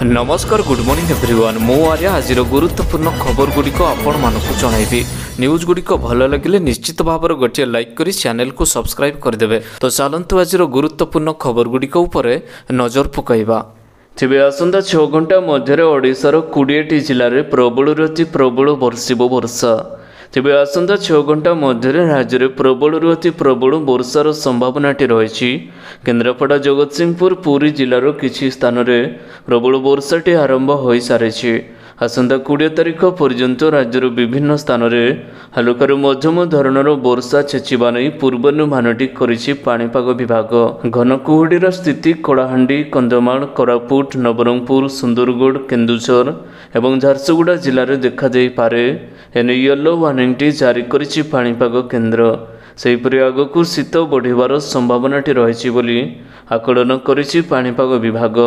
नमस्कार good morning everyone मु आर्या आज गुरुत्वपूर्ण खबर गुड़िक आपण मानकु जणाइबी। न्यूज गुड़िक भल लगे निश्चित भाव गोटे लाइक करी चैनल को सब्सक्राइब करदेवे। तो चलतु आज गुरुत्वपूर्ण खबर गुड़िक उपरे नजर पकाइबा। तेबे आसंता 6 घंटा मध्य ओडिशार 20टी जिले में प्रबल अति प्रबल बर्षिब वर्षा। तेबे आसंता 6 घंटा मध्य राज्य में प्रबल अति प्रबल वर्षार संभावनाटी रही। केन्द्रापड़ा जगतसिंहपुर पुरी जिलार किछि स्थान में प्रबल वर्षाटी आरंभ हो सारी। आसंता 20 तारिख पर्यंत राज्यर विभिन्न स्थान में हल्कार मध्यम धरणर वर्षा छेचिबा नहीं पूर्वानुमानटी करिछि पाणीपाग विभाग। घन कुहुडीर स्थिति कलाहांडी, कंधमाल, कोरापुट, नवरंगपुर, सुंदरगढ़, केन्दुझर एवं झारसुगुड़ा जिले में देखा दे पारे। एने येलो वार्निंग जारी करिछि पाणीपाग केन्द्र। सेहिपरि आगकू शीत बढ़िबार संभावनाटी रहिछि बोली आकलन करिछि पाणीपाग विभाग।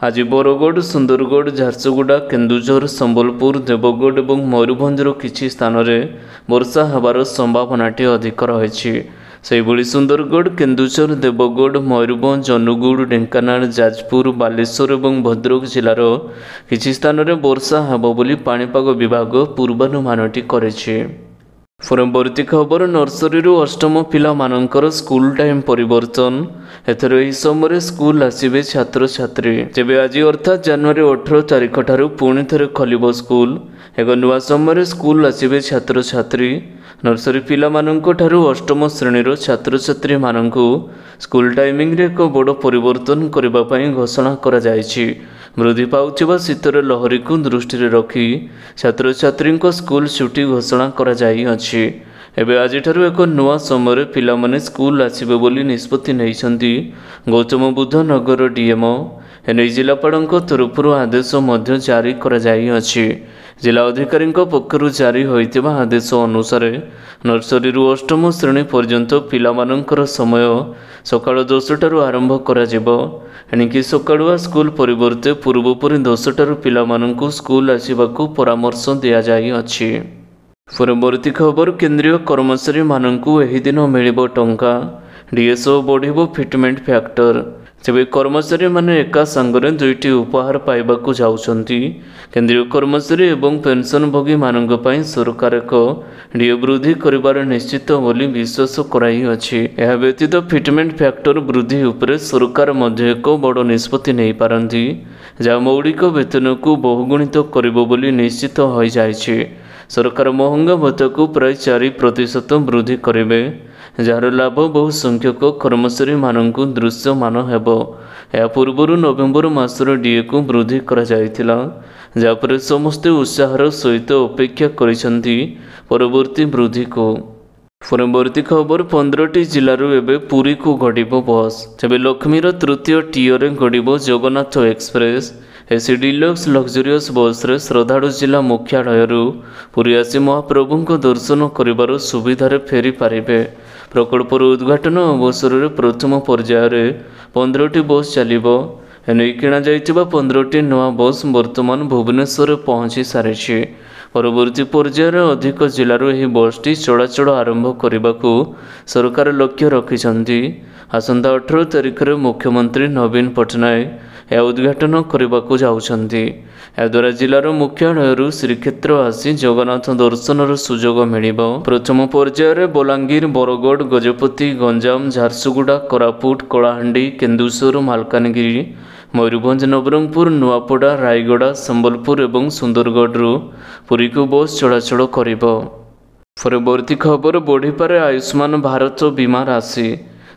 आज बरगढ़, सुंदरगढ़, झारसुगुड़ा, केन्दुझर, संबलपुर, देवगढ़ और मयूरभंजर किछि स्थान में वर्षा हेबार संभावनाटी अधिक रहिछि। सेहिभଳି सुंदरगढ़, केन्दुझर, देवगढ़, मयूरभंज, अनुगुड़, ढेंकानाल, जाजपुर, बालेश्वर और भद्रक जिलार किछि स्थान में वर्षा हेब बोली पाणीपाग विभाग पूर्वानुमानटी करिछि। परवर्ती खबर नर्सरी अष्टम पिला मानकर स्कूल टाइम परिवर्तन। एथर यह समय स्कूल आसवे छात्र छात्री। तेबे आज अर्थात जनवरी 18 तारिख ठारू पुणी थे खोलिबो स्कूल। एक नुआ समय स्कूल आसवे छात्र छात्री। नर्सरी पिला माननको ठारू अष्टम श्रेणीर छात्र छात्री माननको स्कूल टाइमिंग रे एक बड़ परिवर्तन करबा पई घोषणा करा जायछि। वृद्धि पाउथिबा शीतर लहरी को दृष्टि रखी छात्र छात्री स्कूल छुट्टी घोषणा करा जाई अछि। एबे आज ठारू एक नुआ समय पिला माने स्कूल आसिबे बोली निष्पत्ति नैछंती गौतम बुद्ध नगर डीएमओ। एने जिलापालଙ୍କ तरफରୁ आदेश मध्य जारी करा जाई अछि। जिला अधिकारी पक्षरु जारी होइतिबा आदेश अनुसार नर्सरी अष्टम श्रेणी पर्यंत पिला मानकर समय सकाळ 10टारू आरंभ करा जिवो। एणिकी सकाळुआ स्कूल परिवर्ते पूर्वपरि 10टारू पिला माननकु स्कूल आसिबाकू परामर्श दिया जाई अछि। परवर्ती खबर केंद्रीय कर्मचारी माननकु एही दिन मिलिबो टंका। डीएसओ बढ़िबो फिटमेंट फैक्टर। तेबे कर्मचारी माने एका संगरे दुईटी उपहार पाइबाकू जाउछंती। केंद्रीय कर्मचारी एवं पेंशनभोगी मानक पई सरकार एक डीए वृद्धि करिबार निश्चित बोली विश्वास कराई अछि। एहा व्यतीत फिटमेंट फैक्टर वृद्धि उपरे सरकार मध्य एक बड़ निष्पत्ति नहीं पारंती जहा मौलिक वेतन को बहुगुणित करिबो बोली निश्चित हो जायछि। सरकार महंगा भत्ता को प्राय 4% वृद्धि करेंगे जार लाभ बहु संख्यक कर्मचारी मानक दृश्यमान हेबो। या पूर्व नवेम्बर मासर डीए को वृद्धि करा जायतिला जापर समस्ते उत्साहर सहित अपेक्षा करिसंती परवर्ती वृद्धि को। परवर्ती खबर 15टी जिलूर एवं पुरी को गड़िबो बस। तेबे लक्ष्मीर तृतीय टीयर गड़िबो Jagannath express. AC deluxe luxurious bus रे श्रद्धालु जिला मुख्यालय पुरी आसी महाप्रभु दर्शन करिबार सुविधार फेरी पारिबे। प्रकल्पर उद्घाटन अवसर में प्रथम पर्यायर 15टी बस चलिबो। एने किणा जाइतिबा 15टी नवा बस वर्तमान भुवनेश्वर पहुंची सारिछि। परवर्ती पर्यायर अधिक जिलार यह बसटी चलाचल आरंभ करने सरकार लक्ष्य रखिछंती। आसंता 18 तारिख में मुख्यमंत्री नवीन पट्टनायक यह उद्घाटन करने को जाउछंती। याद्वारा जिलार मुख्यालय श्रीक्षेत्र आसी जगन्नाथ दर्शनर सुजोग मिलिबो। प्रथम पर्यायर बलांगीर, बरगढ़, गजपति, गंजाम, झारसुगुड़ा, कोरापुट, कलाहांडी, केन्दुझर, मालकानगिरी, मयूरभंज, नवरंगपुर, नुआपड़ा, रायगड़ा, संबलपुर और सुंदरगढ़ पुरी को बस चलाचल करिबो। परवर्ती खबर बढ़िपारे आयुष्मान भारत बीमा राशि।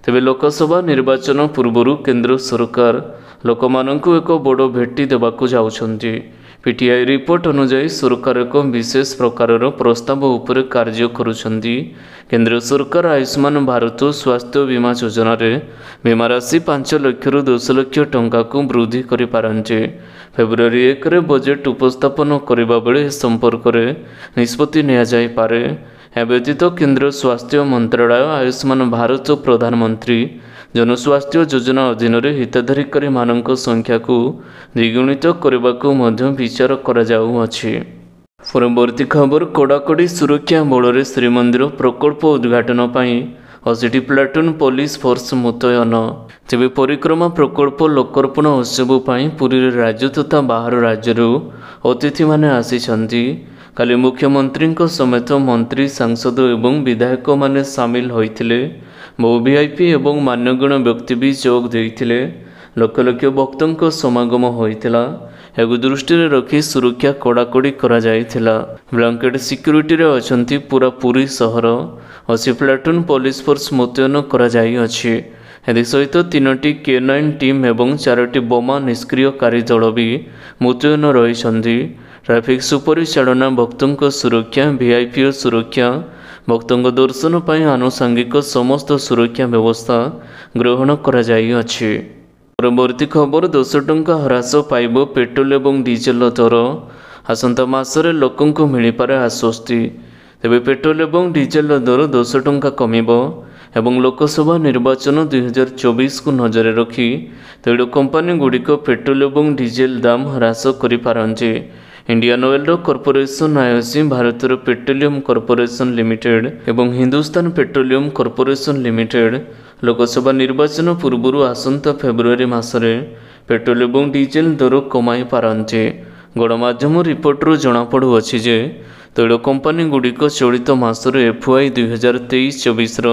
तेबे लोकसभा निर्वाचन पूर्व केंद्र सरकार लोकमानंकु एक बड़ भेटी देबाकू जाउछंती। पीटीआई रिपोर्ट अनुसार सरकार एक विशेष प्रकार प्रस्ताव उपरे कार्य करुछंती। केंद्र सरकार आयुष्मान भारत स्वास्थ्य बीमा योजना रे बीमा राशि 5 लाख रु 10 लाख टंका को वृद्धि करि पारंचे। फेब्रुआरी 1 रे बजेट उपस्थापन करिबा बेले संपर्क रे निष्पत्ति निया जाय पारे। या व्यतीत केंद्र स्वास्थ्य मंत्रालय आयुष्मान भारत प्रधानमंत्री जनस्वास्थ्य योजना अधीन हिताधिकारी मानक संख्या को द्विगुणित करने को विचार करा जाउअछि। परवर्ती खबर कड़ाकड़ी सुरक्षा बल श्रीमंदिर प्रकल्प उद्घाटन 80 ପ୍ଲାଟୁନ୍ ପୋଲିସ ଫୋର୍ସ ମୁତୟନ। ତେବେ ପରିକ୍ରମା ପ୍ରକଳ୍ପ ଲୋକାର୍ପଣ ଉତ୍ସବ ପାଇଁ ପୁରୀରେ ରାଜ୍ୟ ତଥା ବାହାର ରାଜ୍ୟରୁ ଅତିଥିମାନେ ଆସିଛନ୍ତି। କାଲି ମୁଖ୍ୟମନ୍ତ୍ରୀଙ୍କ ସମେତ ମନ୍ତ୍ରୀ, ସାଂସଦ ଏବଂ ବିଧାୟକମାନେ ସାମିଲ ହୋଇଥିଲେ। ବହୁ ଭିଆଇପି ଏବଂ ମାନ୍ୟଗଣ୍ୟ ବ୍ୟକ୍ତି ବି ଯୋଗ ଦେଇଥିଲେ। ଲକ୍ଷ ଲକ୍ଷ ଭକ୍ତଙ୍କ ସମାଗମ ହୋଇଥିଲା। ଏହାକୁ ଦୃଷ୍ଟିରେ ରଖି ସୁରକ୍ଷା କଡ଼ାକଡ଼ି କରାଯାଇଥିଲା। ବ୍ଲାଙ୍କେଟ୍ ସିକ୍ୟୁରିଟିରେ ଅଛନ୍ତି ପୁରା ପୁରୀ ସହର। 80 ପ୍ଲାଟୁନ୍ ପୋଲିସ ଫୋର୍ସ ମୁତୟନ କରାଯାଇଅଛି। ଏଥିସହିତ 3ଟି K9 ଟିମ୍ ଏବଂ 4ଟି ବୋମା ନିଷ୍କ୍ରିୟକାରୀ ଦଳ ବି ମୁତୟନ ରହିଛନ୍ତି। ଟ୍ରାଫିକ୍ ସୁପରିଚାଳନା, ଭକ୍ତଙ୍କ ସୁରକ୍ଷା, ଭିଆଇପି ସୁରକ୍ଷା, ଭକ୍ତଙ୍କ ଦର୍ଶନ ପାଇଁ ଆନୁଷଙ୍ଗିକ ସମସ୍ତ ସୁରକ୍ଷା ବ୍ୟବସ୍ଥା ଗ୍ରହଣ କରାଯାଇଅଛି। ପରବର୍ତ୍ତୀ ଖବର, 10 ଟଙ୍କା ହ୍ରାସ ପାଇବ ପେଟ୍ରୋଲ ଏବଂ ଡିଜେଲ ଦର। ଆସନ୍ତା ମାସରେ ଲୋକଙ୍କୁ ମିଳିପାରେ ଆଶ୍ୱସ୍ତି। ତେବେ ପେଟ୍ରୋଲ ଏବଂ ଡିଜେଲ ଦର 10 ଟଙ୍କା କମିବ ଏବଂ ଲୋକସଭା ନିର୍ବାଚନ 2024କୁ ନଜରରେ ରଖି ତୈଳ କମ୍ପାନୀଗୁଡ଼ିକ ପେଟ୍ରୋଲ ଏବଂ ଡିଜେଲ ଦାମ ହ୍ରାସ କରିପାରନ୍ତି। ଇଣ୍ଡିଆନ୍ ଅଏଲ କର୍ପୋରେସନ ଆଇଓସି, ଭାରତର ପେଟ୍ରୋଲିୟମ କର୍ପୋରେସନ ଲିମିଟେଡ ଏବଂ Hindustan petroleum corporation limited Lok Sabha ନିର୍ବାଚନ ପୂର୍ବରୁ ଆସନ୍ତା ଫେବୃଆରୀ ମାସରେ ପେଟ୍ରୋଲ ଏବଂ ଡିଜେଲ ଦର କମାଇ ପାରନ୍ତି। ଗଣମାଧ୍ୟମ ରିପୋର୍ଟରୁ ଜଣାପଡ଼ୁଅଛି ଯେ ତୈଳ କମ୍ପାନୀଗୁଡ଼ିକ ଚଳିତ ମାସରେ FY 2023-24ର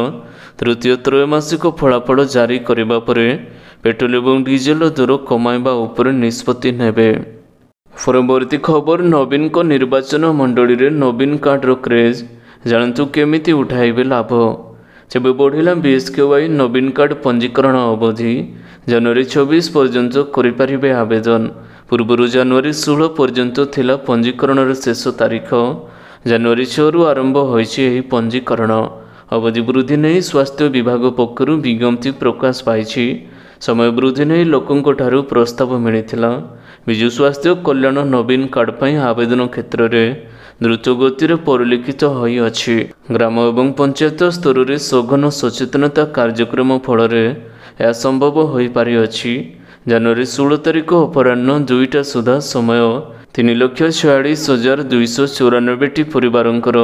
ତୃତୀୟ ତ୍ରୈମାସିକ ଫଳାଫଳ ଜାରି କରିବା ପରେ ପେଟ୍ରୋଲ ଏବଂ ଡିଜେଲ ଦର କମାଇବା ଉପରେ ନିଷ୍ପତ୍ତି ନେବେ। ପରବର୍ତ୍ତୀ ଖବର, ନବୀନଙ୍କ ନିର୍ବାଚନ ମଣ୍ଡଳୀରେ ନବୀନ କାର୍ଡର କ୍ରେଜ୍। ଜାଣନ୍ତୁ କେମିତି ଉଠାଇବେ ଲାଭ। ତେବେ ବଢ଼ିଲା BSKY ନବୀନ କାର୍ଡ ପଞ୍ଜୀକରଣ ଅବଧି। ଜାନୁଆରୀ 26 ପର୍ଯ୍ୟନ୍ତ କରିପାରିବେ ଆବେଦନ। ପୂର୍ବରୁ ଜାନୁଆରୀ 16 ପର୍ଯ୍ୟନ୍ତ ଥିଲା ପଞ୍ଜୀକରଣର ଶେଷ ତାରିଖ। ଜାନୁଆରୀ 6ରୁ ଆରମ୍ଭ ହୋଇଛି ଏହି ପଞ୍ଜୀକରଣ। ଅବଧି ବୃଦ୍ଧି ନେଇ ସ୍ୱାସ୍ଥ୍ୟ ବିଭାଗ ପକ୍ଷରୁ ବିଜ୍ଞପ୍ତି ପ୍ରକାଶ ପାଇଛି। ସମୟ ବୃଦ୍ଧି ନେଇ ଲୋକଙ୍କଠାରୁ ପ୍ରସ୍ତାବ ମିଳିଥିଲା। ବିଜୁ ସ୍ୱାସ୍ଥ୍ୟ କଲ୍ୟାଣ ନବୀନ କାର୍ଡ ପାଇଁ ଆବେଦନ କ୍ଷେତ୍ରରେ ଦ୍ରୁତ ଗତିରେ ପରିଲକ୍ଷିତ ହୋଇଅଛି। ଗ୍ରାମ ଏବଂ ପଞ୍ଚାୟତ ସ୍ତରରେ ସଘନ ସଚେତନତା କାର୍ଯ୍ୟକ୍ରମ ଫଳରେ ଏହା ସମ୍ଭବ ହୋଇପାରିଅଛି। ଜାନୁଆରୀ 16 ତାରିଖ ଅପରାହ୍ନ 2ଟା ସୁଦ୍ଧା ସମୟ 3,46,294ଟି ପରିବାରଙ୍କର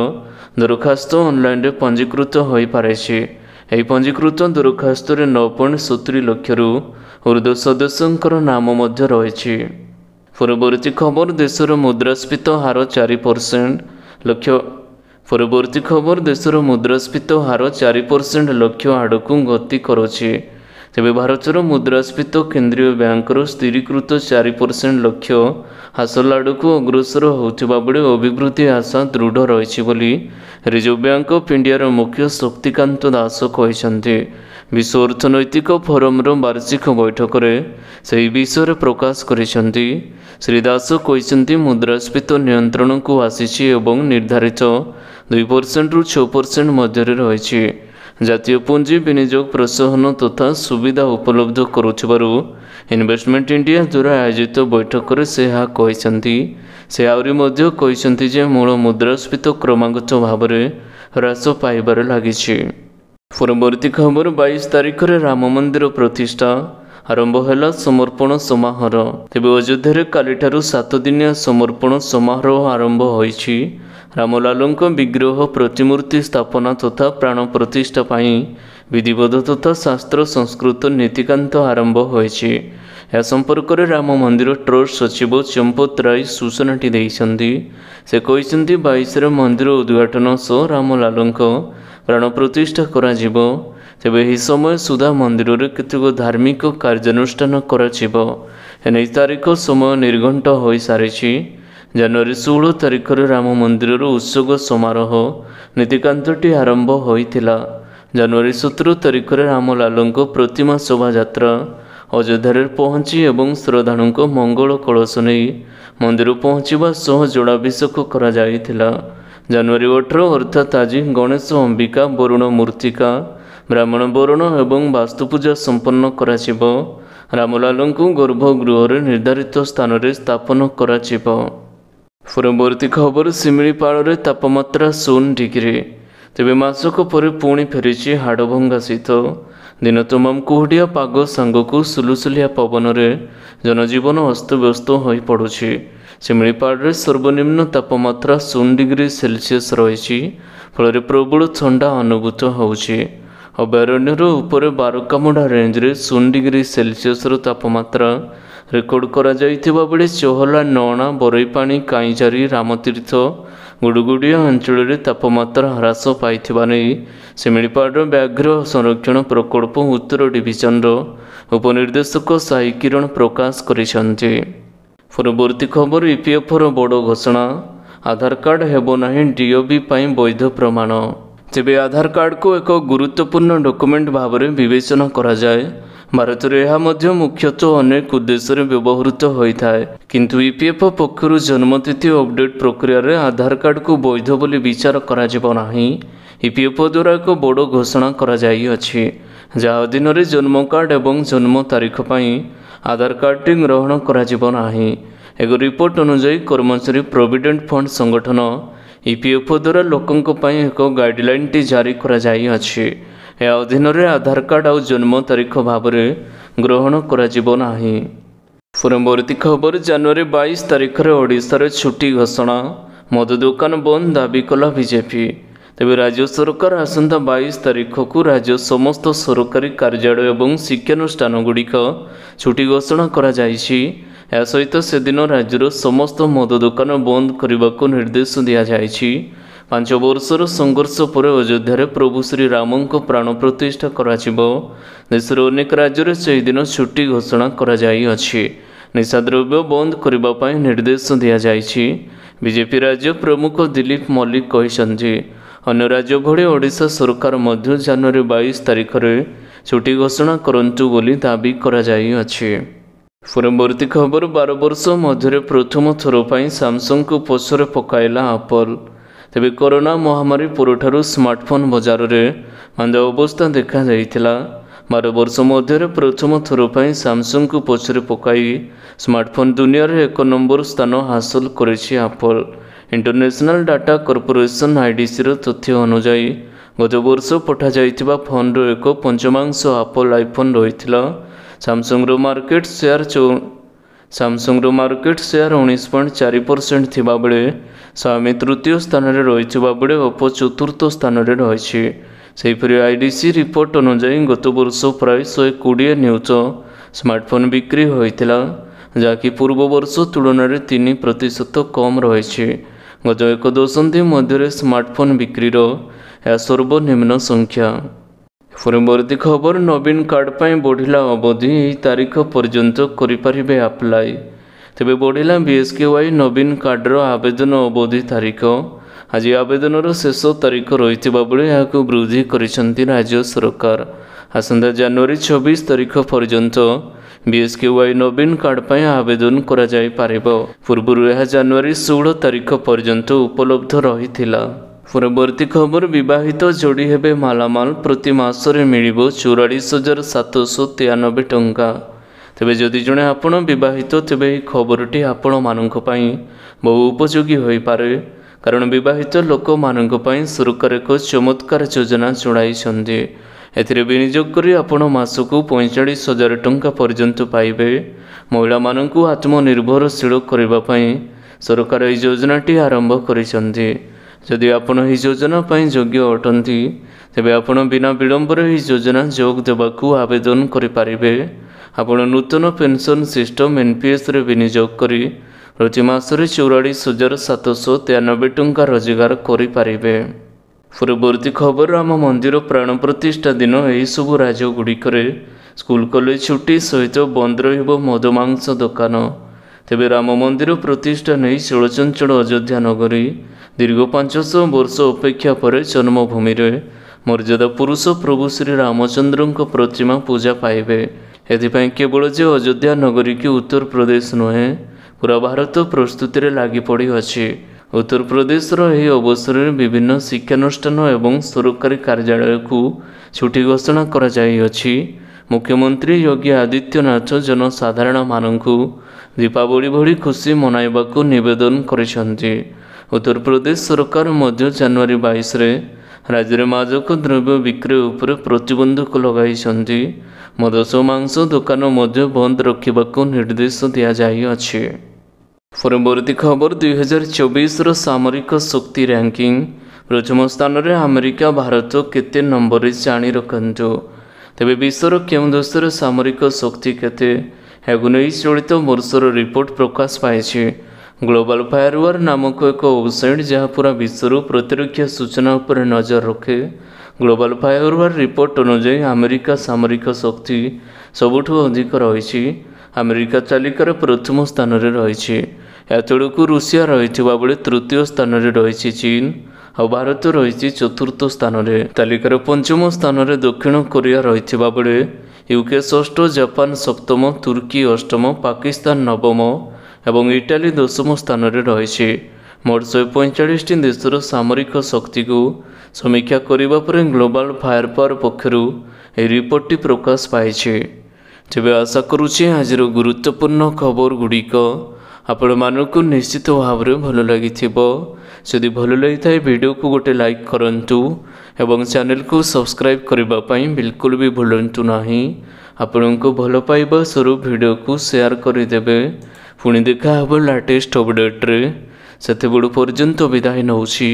ଦରଖାସ୍ତ ଅନଲାଇନରେ ପଞ୍ଜୀକୃତ ହୋଇପାରିଛି। ଏହି ପଞ୍ଜୀକୃତ ଦରଖାସ୍ତରେ 9.70 ଲକ୍ଷରୁ ଉର୍ଦ୍ଧ୍ୱ ସଦସ୍ୟଙ୍କର ନାମ ମଧ୍ୟ ରହିଛି। ପରବର୍ତ୍ତୀ ଖବର, ଦେଶର ମୁଦ୍ରାସ୍ଫୀତି ହାର 4%। ପରବର୍ତ୍ତୀ ଖବର, ଦେଶର ମୁଦ୍ରାସ୍ଫୀତି ହାର 4% ଲକ୍ଷ୍ୟ ଆଡ଼କୁ ଗତି କରୁଛି। ତେବେ ଭାରତର ମୁଦ୍ରାସ୍ଫୀତି କେନ୍ଦ୍ରୀୟ ବ୍ୟାଙ୍କର ସ୍ଥିରୀକୃତ 4% ଲକ୍ଷ୍ୟ ହାସଲ ଆଡ଼କୁ ଅଗ୍ରସର ହେଉଥିବା ବେଳେ ଅଭିବୃଦ୍ଧି ଆଶା ଦୃଢ଼ ରହିଛି ବୋଲି ରିଜର୍ଭ ବ୍ୟାଙ୍କ ଅଫ୍ ଇଣ୍ଡିଆର ମୁଖ୍ୟ ଶକ୍ତିକାନ୍ତ ଦାସ କହିଛନ୍ତି। ବିଶ୍ୱ ଅର୍ଥନୈତିକ ଫୋରମର ବାର୍ଷିକ ବୈଠକରେ ସେହି ବିଷୟରେ ପ୍ରକାଶ କରିଛନ୍ତି। ଶ୍ରୀ ଦାସ କହିଛନ୍ତି, ମୁଦ୍ରାସ୍ଫୀତି ନିୟନ୍ତ୍ରଣକୁ ଆସିଛି ଏବଂ ନିର୍ଦ୍ଧାରିତ 2%ରୁ 6% ମଧ୍ୟରେ ରହିଛି। ଜାତୀୟ ପୁଞ୍ଜି ବିନିଯୋଗ ପ୍ରୋତ୍ସାହନ ତଥା ସୁବିଧା ଉପଲବ୍ଧ କରୁଥିବାରୁ ଇନଭେଷ୍ଟମେଣ୍ଟ ଇଣ୍ଡିଆ ଦ୍ୱାରା ଆୟୋଜିତ ବୈଠକରେ ସେ ଏହା କହିଛନ୍ତି। ସେ ଆହୁରି ମଧ୍ୟ କହିଛନ୍ତି ଯେ ମୂଳ ମୁଦ୍ରାସ୍ଫୀତି କ୍ରମାଗତ ଭାବରେ ହ୍ରାସ ପାଇବାରେ ଲାଗିଛି। ପରବର୍ତ୍ତୀ ଖବର, 22 ତାରିଖରେ ରାମ ମନ୍ଦିର ପ୍ରତିଷ୍ଠା। ଆରମ୍ଭ ହେଲା ସମର୍ପଣ ସମାରୋହ। ତେବେ ଅଯୋଧ୍ୟାରେ କାଲିଠାରୁ 7 ଦିନିଆ ସମର୍ପଣ ସମାରୋହ ଆରମ୍ଭ ହୋଇଛି। ରାମଲାଲଙ୍କ ବିଗ୍ରହ ପ୍ରତିମୂର୍ତ୍ତି ସ୍ଥାପନା ତଥା ପ୍ରାଣ ପ୍ରତିଷ୍ଠା ପାଇଁ ବିଧିବଦ୍ଧ ତଥା ଶାସ୍ତ୍ର ସଂସ୍କୃତ ନୀତିକାନ୍ତ ଆରମ୍ଭ ହୋଇଛି। ଏହା ସମ୍ପର୍କରେ ରାମ ମନ୍ଦିର ଟ୍ରଷ୍ଟ ସଚିବ ଚମ୍ପତ ରାୟ ସୂଚନାଟି ଦେଇଛନ୍ତି। ସେ କହିଛନ୍ତି, 22ରେ ମନ୍ଦିର ଉଦ୍ଘାଟନ ସହ ରାମଲାଲଙ୍କ ପ୍ରାଣ ପ୍ରତିଷ୍ଠା କରାଯିବ। ତେବେ ଏହି ସମୟ ସୁଦ୍ଧା ମନ୍ଦିରରେ କେତେକ ଧାର୍ମିକ କାର୍ଯ୍ୟାନୁଷ୍ଠାନ କରାଯିବ। ଏନେଇ ତାରିଖ ସମୟ ନିର୍ଘଣ୍ଟ ହୋଇସାରିଛି। ଜାନୁଆରୀ 16 ତାରିଖରେ ରାମ ମନ୍ଦିରର ଉତ୍ସବ ସମାରୋହ ନୀତିକାନ୍ତଟି ଆରମ୍ଭ ହୋଇଥିଲା। ଜାନୁଆରୀ 17 ତାରିଖରେ ରାମଲାଲଙ୍କ ପ୍ରତିମା ଶୋଭାଯାତ୍ରା ଅଯୋଧ୍ୟାରେ ପହଞ୍ଚି ଏବଂ ଶ୍ରଦ୍ଧାଳୁଙ୍କ ମଙ୍ଗଳ କଳସ ନେଇ ମନ୍ଦିର ପହଞ୍ଚିବା ସହ ଜଳାଭିଷେକ କରାଯାଇଥିଲା। ଜାନୁଆରୀ 18 ଅର୍ଥାତ୍ ଆଜି ଗଣେଶ, ଅମ୍ବିକା, ବରୁଣ ମୂର୍ତ୍ତିକା, ବ୍ରାହ୍ମଣ ବରଣ ଏବଂ ବାସ୍ତୁପୂଜା ସମ୍ପନ୍ନ କରାଯିବ। ରାମଲାଲଙ୍କୁ ଗର୍ଭଗୃହରେ ନିର୍ଦ୍ଧାରିତ ସ୍ଥାନରେ ସ୍ଥାପନ କରାଯିବ। ପରବର୍ତ୍ତୀ ଖବର, ଶିମିଳିପାଳରେ ତାପମାତ୍ରା 0 ଡିଗ୍ରୀ। ତେବେ ମାସକ ପରେ ପୁଣି ଫେରିଛି ହାଡ଼ଭଙ୍ଗା ଶୀତ। ଦିନ ତମାମ କୁହୁଡ଼ିଆ ପାଗ ସାଙ୍ଗକୁ ସୁଲୁସୁଲିଆ ପବନରେ ଜନଜୀବନ ଅସ୍ତବ୍ୟସ୍ତ ହୋଇପଡ଼ୁଛି। ଶିମିଳିପାଳରେ ସର୍ବନିମ୍ନ ତାପମାତ୍ରା 0 ଡିଗ୍ରୀ ସେଲସିୟସ୍ ରହିଛି। ଫଳରେ ପ୍ରବଳ ଥଣ୍ଡା ଅନୁଭୂତ ହେଉଛି। ଅଭୟାରଣ୍ୟର ଉପରେ ବାରକାମୁଡ଼ା ରେଞ୍ଜରେ 0 ଡିଗ୍ରୀ ସେଲସିୟସର ତାପମାତ୍ରା ରେକର୍ଡ କରାଯାଇଥିବା ବେଳେ ଚହଲା, ନଅଣା, ବରୈପାଣି, କାଇଁଝାରି, ରାମତୀର୍ଥ, ଗୁଡ଼ୁଗୁଡ଼ିଆ ଅଞ୍ଚଳରେ ତାପମାତ୍ରା ହ୍ରାସ ପାଇଥିବା ନେଇ ଶିମିଳିପାଳର ବ୍ୟାଘ୍ର ସଂରକ୍ଷଣ ପ୍ରକଳ୍ପ ଉତ୍ତର ଡିଭିଜନର ଉପନିର୍ଦ୍ଦେଶକ ସାଇ କିରଣ ପ୍ରକାଶ କରିଛନ୍ତି। ପରବର୍ତ୍ତୀ ଖବର, ଇପିଏଫ୍ଓର ବଡ଼ ଘୋଷଣା, ଆଧାର କାର୍ଡ଼ ହେବ ନାହିଁ ଡିଓବି ପାଇଁ ବୈଧ ପ୍ରମାଣ। ତେବେ ଆଧାର କାର୍ଡ଼କୁ ଏକ ଗୁରୁତ୍ୱପୂର୍ଣ୍ଣ ଡକୁମେଣ୍ଟ ଭାବରେ ବିବେଚନା କରାଯାଏ। ଭାରତରେ ଏହା ମଧ୍ୟ ମୁଖ୍ୟତଃ ଅନେକ ଉଦ୍ଦେଶ୍ୟରେ ବ୍ୟବହୃତ ହୋଇଥାଏ। କିନ୍ତୁ ଇପିଏଫ୍ଓ ପକ୍ଷରୁ ଜନ୍ମତିଥି ଅପଡେଟ୍ ପ୍ରକ୍ରିୟାରେ ଆଧାର କାର୍ଡ଼କୁ ବୈଧ ବୋଲି ବିଚାର କରାଯିବ ନାହିଁ। ଇପିଏଫ୍ଓ ଦ୍ୱାରା ଏକ ବଡ଼ ଘୋଷଣା କରାଯାଇଅଛି, ଯାହା ଅଧୀନରେ ଜନ୍ମ କାର୍ଡ଼ ଏବଂ ଜନ୍ମ ତାରିଖ ପାଇଁ ଆଧାର କାର୍ଡ଼ଟି ଗ୍ରହଣ କରାଯିବ ନାହିଁ। ଏକ ରିପୋର୍ଟ ଅନୁଯାୟୀ କର୍ମଚାରୀ ପ୍ରୋଭିଡେଣ୍ଟ ଫଣ୍ଡ ସଂଗଠନ ଇପିଏଫ୍ଓ ଦ୍ୱାରା ଲୋକଙ୍କ ପାଇଁ ଏକ ଗାଇଡ଼ଲାଇନଟି ଜାରି କରାଯାଇଅଛି। ଏହା ଅଧୀନରେ ଆଧାର କାର୍ଡ଼ ଆଉ ଜନ୍ମ ତାରିଖ ଭାବରେ ଗ୍ରହଣ କରାଯିବ ନାହିଁ। ପରବର୍ତ୍ତୀ ଖବର, ଜାନୁଆରୀ 22 ତାରିଖରେ ଓଡ଼ିଶାରେ ଛୁଟି ଘୋଷଣା, ମଦ ଦୋକାନ ବନ୍ଦ ଦାବି କଲା ବିଜେପି। ତେବେ ରାଜ୍ୟ ସରକାର ଆସନ୍ତା 22 ତାରିଖକୁ ରାଜ୍ୟ ସମସ୍ତ ସରକାରୀ କାର୍ଯ୍ୟାଳୟ ଏବଂ ଶିକ୍ଷାନୁଷ୍ଠାନଗୁଡ଼ିକ ଛୁଟି ଘୋଷଣା କରାଯାଇଛି। ଏହା ସହିତ ସେଦିନ ରାଜ୍ୟର ସମସ୍ତ ମଦ ଦୋକାନ ବନ୍ଦ କରିବାକୁ ନିର୍ଦ୍ଦେଶ ଦିଆଯାଇଛି। 5 ବର୍ଷର ସଂଘର୍ଷ ପରେ ଅଯୋଧ୍ୟାରେ ପ୍ରଭୁ ଶ୍ରୀରାମଙ୍କ ପ୍ରାଣ ପ୍ରତିଷ୍ଠା କରାଯିବ। ଦେଶର ଅନେକ ରାଜ୍ୟରେ ସେହିଦିନ ଛୁଟି ଘୋଷଣା କରାଯାଇଅଛି। ନିଶାଦ୍ରବ୍ୟ ବନ୍ଦ କରିବା ପାଇଁ ନିର୍ଦ୍ଦେଶ ଦିଆଯାଇଛି। ବିଜେପି ରାଜ୍ୟ ପ୍ରମୁଖ ଦିଲ୍ଲୀପ ମଲ୍ଲିକ କହିଛନ୍ତି, ଅନ୍ୟ ରାଜ୍ୟ ଭଳି ଓଡ଼ିଶା ସରକାର ମଧ୍ୟ ଜାନୁଆରୀ 22 ତାରିଖରେ ଛୁଟି ଘୋଷଣା କରନ୍ତୁ ବୋଲି ଦାବି କରାଯାଇଅଛି। ପରବର୍ତ୍ତୀ ଖବର, 12 ବର୍ଷ ମଧ୍ୟରେ ପ୍ରଥମ ଥର ପାଇଁ ସାମସଙ୍ଗକୁ ପଛରେ ପକାଇଲା ଆପଲ୍। ତେବେ କରୋନା ମହାମାରୀ ପରଠାରୁ ସ୍ମାର୍ଟଫୋନ୍ ବଜାରରେ ମାନ୍ଦା ଅବସ୍ଥା ଦେଖାଯାଇଥିଲା। 12 ବର୍ଷ ମଧ୍ୟରେ ପ୍ରଥମ ଥର ପାଇଁ ସାମସଙ୍ଗକୁ ପଛରେ ପକାଇ ସ୍ମାର୍ଟଫୋନ୍ ଦୁନିଆରେ 1 ନମ୍ବର ସ୍ଥାନ ହାସଲ କରିଛି ଆପଲ୍। ଇଣ୍ଟରନ୍ୟାସନାଲ ଡାଟା କର୍ପୋରେସନ ଆଇଡିସିର ତଥ୍ୟ ଅନୁଯାୟୀ ଗତ ବର୍ଷ ପଠାଯାଇଥିବା ଫୋନ୍ର ଏକ ପଞ୍ଚମାଂଶ ଆପଲ୍ ଆଇଫୋନ୍ ରହିଥିଲା। ସାମସଙ୍ଗର ମାର୍କେଟ ସେୟାର 19.4% ଥିବାବେଳେ ସାଓମି ତୃତୀୟ ସ୍ଥାନରେ ରହିଥିବା ବେଳେ ଓପୋ ଚତୁର୍ଥ ସ୍ଥାନରେ ରହିଛି। ସେହିପରି ଆଇଡିସି ରିପୋର୍ଟ ଅନୁଯାୟୀ ଗତ ବର୍ଷ ପ୍ରାୟ 120 ନିୟୁତ ସ୍ମାର୍ଟଫୋନ୍ ବିକ୍ରି ହୋଇଥିଲା, ଯାହାକି ପୂର୍ବ ବର୍ଷ ତୁଳନାରେ 3% କମ୍ ରହିଛି। ଗତ 1 ଦଶନ୍ଧି ମଧ୍ୟରେ ସ୍ମାର୍ଟଫୋନ୍ ବିକ୍ରିର ଏହା ସର୍ବନିମ୍ନ ସଂଖ୍ୟା। ପରବର୍ତ୍ତୀ ଖବର, ନବୀନ କାର୍ଡ଼ ପାଇଁ ବଢ଼ିଲା ଅବଧି, ଏହି ତାରିଖ ପର୍ଯ୍ୟନ୍ତ କରିପାରିବେ ଆପ୍ଲାଏ। ତେବେ ବଢ଼ିଲା ବିଏସ୍କେୱାଇ ନବୀନ କାର୍ଡ଼ର ଆବେଦନ ଅବଧି ତାରିଖ। ଆଜି ଆବେଦନର ଶେଷ ତାରିଖ ରହିଥିବା ବେଳେ ଏହାକୁ ବୃଦ୍ଧି କରିଛନ୍ତି ରାଜ୍ୟ ସରକାର। ଆସନ୍ତା ଜାନୁଆରୀ 26 ତାରିଖ ପର୍ଯ୍ୟନ୍ତ ବିଏସ୍କେୱାଇ ନବୀନ କାର୍ଡ଼ ପାଇଁ ଆବେଦନ କରାଯାଇପାରିବ। ପୂର୍ବରୁ ଏହା ଜାନୁଆରୀ 16 ତାରିଖ ପର୍ଯ୍ୟନ୍ତ ଉପଲବ୍ଧ ରହିଥିଲା। ପରବର୍ତ୍ତୀ ଖବର, ବିବାହିତ ଯୋଡ଼ି ହେବେ ମାଲାମାଲ, ପ୍ରତି ମାସରେ ମିଳିବ 44,793 ଟଙ୍କା। ତେବେ ଯଦି ଜଣେ ଆପଣ ବିବାହିତ, ତେବେ ଏହି ଖବରଟି ଆପଣମାନଙ୍କ ପାଇଁ ବହୁ ଉପଯୋଗୀ ହୋଇପାରେ, କାରଣ ବିବାହିତ ଲୋକମାନଙ୍କ ପାଇଁ ସରକାର ଏକ ଚମତ୍କାର ଯୋଜନା ଚଳାଇଛନ୍ତି। ଏଥିରେ ବିନିଯୋଗ କରି ଆପଣ ମାସକୁ 45,000 ଟଙ୍କା ପର୍ଯ୍ୟନ୍ତ ପାଇବେ। ମହିଳାମାନଙ୍କୁ ଆତ୍ମନିର୍ଭରଶୀଳ କରିବା ପାଇଁ ସରକାର ଏହି ଯୋଜନାଟି ଆରମ୍ଭ କରିଛନ୍ତି। ଯଦି ଆପଣ ଏହି ଯୋଜନା ପାଇଁ ଯୋଗ୍ୟ ଅଟନ୍ତି, ତେବେ ଆପଣ ବିନା ବିଳମ୍ବରେ ଏହି ଯୋଜନା ଯୋଗ ଦେବାକୁ ଆବେଦନ କରିପାରିବେ। ଆପଣ ନୂତନ ପେନ୍ସନ୍ ସିଷ୍ଟମ ଏନ୍ପିଏସ୍ରେ ବିନିଯୋଗ କରି ପ୍ରତି ମାସରେ 44,793 ଟଙ୍କା ରୋଜଗାର କରିପାରିବେ। ପରବର୍ତ୍ତୀ ଖବର, ରାମ ମନ୍ଦିର ପ୍ରାଣ ପ୍ରତିଷ୍ଠା ଦିନ ଏହିସବୁ ରାଜ୍ୟଗୁଡ଼ିକରେ ସ୍କୁଲ କଲେଜ ଛୁଟି ସହିତ ବନ୍ଦ ରହିବ ମଦ ମାଂସ ଦୋକାନ। ତେବେ ରାମ ମନ୍ଦିର ପ୍ରତିଷ୍ଠା ନେଇ ଚଳଚଞ୍ଚଳ ଅଯୋଧ୍ୟା ନଗରୀ ଦୀର୍ଘ 500 ବର୍ଷ ଅପେକ୍ଷା ପରେ ଜନ୍ମଭୂମିରେ ମର୍ଯ୍ୟାଦା ପୁରୁଷ ପ୍ରଭୁ ଶ୍ରୀରାମଚନ୍ଦ୍ରଙ୍କ ପ୍ରତିମା ପୂଜା ପାଇବେ। ଏଥିପାଇଁ କେବଳ ଯେ ଅଯୋଧ୍ୟା ନଗରୀ କି ଉତ୍ତରପ୍ରଦେଶ ନୁହେଁ, ପୁରା ଭାରତ ପ୍ରସ୍ତୁତିରେ ଲାଗି ପଡ଼ିଅଛି। ଉତ୍ତରପ୍ରଦେଶର ଏହି ଅବସରରେ ବିଭିନ୍ନ ଶିକ୍ଷାନୁଷ୍ଠାନ ଏବଂ ସରକାରୀ କାର୍ଯ୍ୟାଳୟକୁ ଛୁଟି ଘୋଷଣା କରାଯାଇଅଛି। ମୁଖ୍ୟମନ୍ତ୍ରୀ ଯୋଗୀ ଆଦିତ୍ୟନାଥ ଜନସାଧାରଣମାନଙ୍କୁ ଦୀପାବଳି ଭଳି ଖୁସି ମନାଇବାକୁ ନିବେଦନ କରିଛନ୍ତି। ଉତ୍ତରପ୍ରଦେଶ ସରକାର ମଧ୍ୟ ଜାନୁଆରୀ 22ରେ ରାଜ୍ୟରେ ମାଦକ ଦ୍ରବ୍ୟ ବିକ୍ରୟ ଉପରେ ପ୍ରତିବନ୍ଧକ ଲଗାଇଛନ୍ତି। ମଦ ସହ ମାଂସ ଦୋକାନ ମଧ୍ୟ ବନ୍ଦ ରଖିବାକୁ ନିର୍ଦ୍ଦେଶ ଦିଆଯାଇଅଛି। ପରବର୍ତ୍ତୀ ଖବର, 2024ର ସାମରିକ ଶକ୍ତି ର୍ୟାଙ୍କିଂ प्रथम स्थान में अमेरिका भारत केते नंबर जानी रखु। तेबे विश्वर केउं देशर सामरिक शक्ति केते नहीं चलित वर्षर रिपोर्ट प्रकाश पाई। ग्लोबल फायरवार नामक एक वेबसाइट जहाँ पूरा विश्वर प्रतिरक्षा सूचना पर नजर रखे। ग्लोबल फायरवार रिपोर्ट अनुसार अमेरिका सामरिक शक्ति सबुठु अधिक रही। अमेरिका तालिकार प्रथम स्थान में रही। तलू रूसिया रही बेले तृतीय स्थान में रही चीन और भारत रही चतुर्थ स्थान में। तालिकार पंचम स्थान में दक्षिण कोरिया रही बेले यूके षष्ठ, जापान सप्तम, तुर्की अष्टम, पाकिस्तान नवम एवं इटाली दशम स्थान में रही। मोट 145 देशर सामरिक शक्ति को समीक्षा करने पर ग्लोबल फायर पावर पक्षर यह रिपोर्ट प्रकाश पाई। तेबे आशा करुचे आज गुरुत्वपूर्ण खबर गुड़िक आपण मानक निश्चित भाव में भल लगी। जदि भल लगी वीडियो को गोटे लाइक करंतु एवं चैनल को सब्सक्राइब करने बिल्कुल भी भूलु नहीं। आपण को भल पाइबा स्वरूप वीडियो को शेयर करदेवे। पुणी देखा हे लाटेस्ट अपडेट्रे से पर्यंत विदाय नौछि।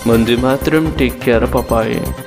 वंदे मातरम। Take care. Bye bye.